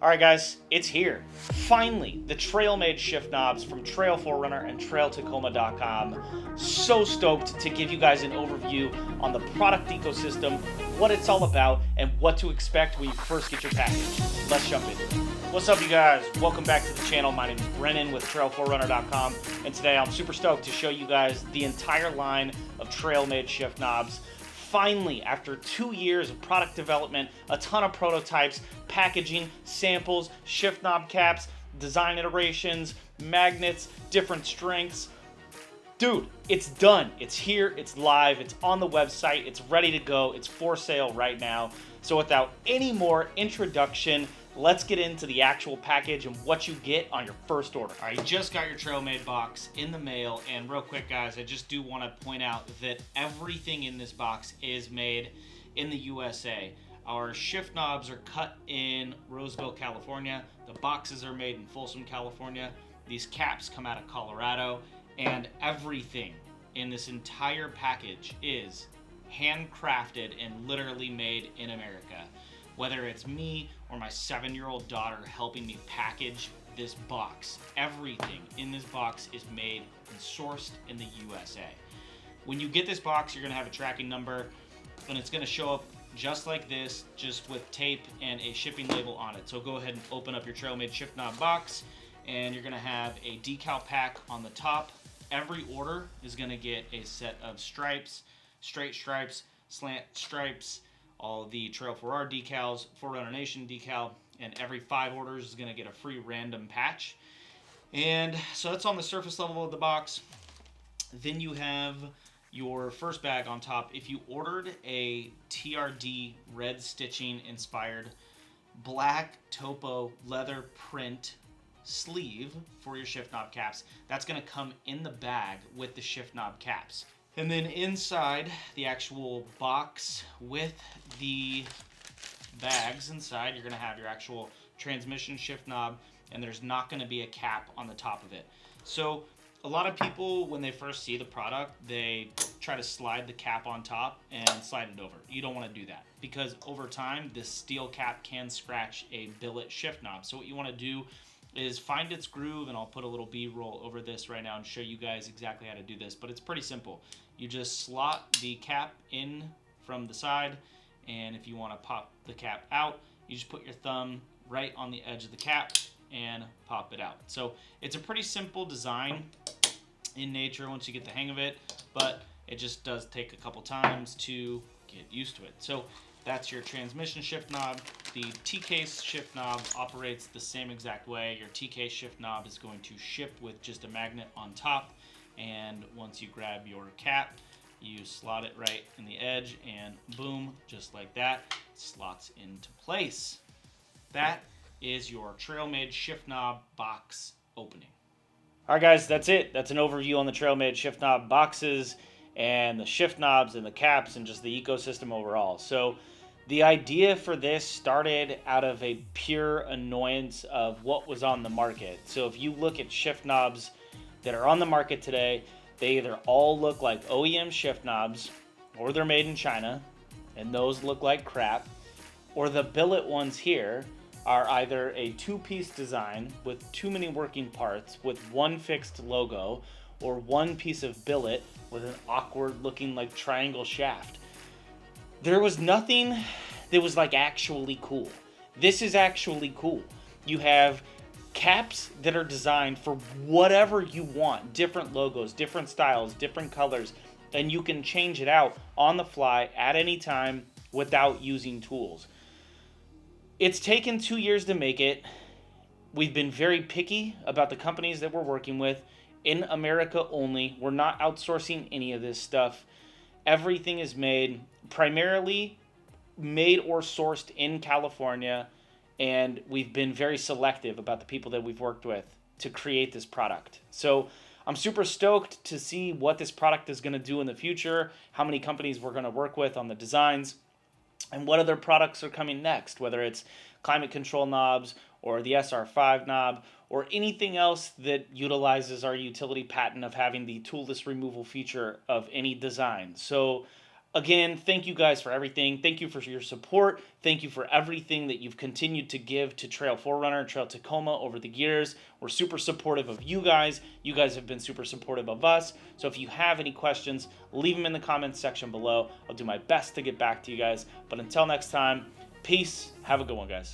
Alright guys, it's here. Finally, the TrailMade Shift Knobs from Trail 4Runner and TrailTacoma.com. So stoked to give you guys an overview on the product ecosystem, what it's all about, and what to expect when you first get your package. Let's jump in. What's up you guys? Welcome back to the channel. My name is Brennan with Trail4Runner.com, and today I'm super stoked to show you guys the entire line of TrailMade Shift Knobs. Finally, after 2 years of product development, a ton of prototypes, packaging, samples, shift knob caps, design iterations, magnets, different strengths. Dude, it's done. It's here, it's live, it's on the website, it's ready to go, it's for sale right now. So without any more introduction, let's get into the actual package and what you get on your first order. All right, you just got your TrailMade box in the mail, and real quick guys, I just do want to point out that everything in this box is made in the USA. Our shift knobs are cut in Roseville, California. The boxes are made in Folsom, California. These caps come out of Colorado, and everything in this entire package is handcrafted and literally made in America. Whether it's me or my 7-year-old daughter helping me package this box, everything in this box is made and sourced in the USA. When you get this box, you're gonna have a tracking number, and it's gonna show up just like this, just with tape and a shipping label on it. So go ahead and open up your TrailMade Shift Knob box, and you're gonna have a decal pack on the top. Every order is gonna get a set of stripes, straight stripes, slant stripes, all the Trail 4R decals, 4Runner Nation decal, and every 5 orders is going to get a free random patch. And so that's on the surface level of the box. Then you have your first bag on top. If you ordered a TRD red stitching inspired black topo leather print sleeve for your shift knob caps, that's going to come in the bag with the shift knob caps. And then inside the actual box with the bags inside, you're going to have your actual transmission shift knob, and there's not going to be a cap on the top of it. So a lot of people, when they first see the product, they try to slide the cap on top and slide it over. You don't want to do that, because over time this steel cap can scratch a billet shift knob. So what you want to do is find its groove, and I'll put a little B-roll over this right now and show you guys exactly how to do this, but it's pretty simple. You just slot the cap in from the side, and if you want to pop the cap out, you just put your thumb right on the edge of the cap and pop it out. So it's a pretty simple design in nature once you get the hang of it, but it just does take a couple times to get used to it. So that's your transmission shift knob. The T-case shift knob operates the same exact way. Your T-case shift knob is going to ship with just a magnet on top, and once you grab your cap, you slot it right in the edge, and boom, just like that, it slots into place. That is your TrailMade shift knob box opening. All right guys, that's it. That's an overview on the TrailMade shift knob boxes and the shift knobs and the caps and just the ecosystem overall. So the idea for this started out of a pure annoyance of what was on the market. So if you look at shift knobs that are on the market today, they either all look like OEM shift knobs, or they're made in China, and those look like crap, or the billet ones here are either a 2-piece design with too many working parts with one fixed logo, or one piece of billet with an awkward looking like triangle shaft. There was nothing that was like actually cool. This is actually cool. You have caps that are designed for whatever you want, different logos, different styles, different colors, and you can change it out on the fly at any time without using tools. It's taken 2 years to make it. We've been very picky about the companies that we're working with. In America only. We're not outsourcing any of this stuff. Everything is made, primarily made or sourced in California, and we've been very selective about the people that we've worked with to create this product. So I'm super stoked to see what this product is going to do in the future, how many companies we're going to work with on the designs, and what other products are coming next, whether it's climate control knobs or the SR5 knob or anything else that utilizes our utility patent of having the toolless removal feature of any design. So Again, thank you guys for everything. Thank you for your support. Thank you for everything that you've continued to give to Trail 4Runner and Trail Tacoma over the years. We're super supportive of you guys. You guys have been super supportive of us. So if you have any questions, leave them in the comments section below. I'll do my best to get back to you guys. But until next time, peace. Have a good one, guys.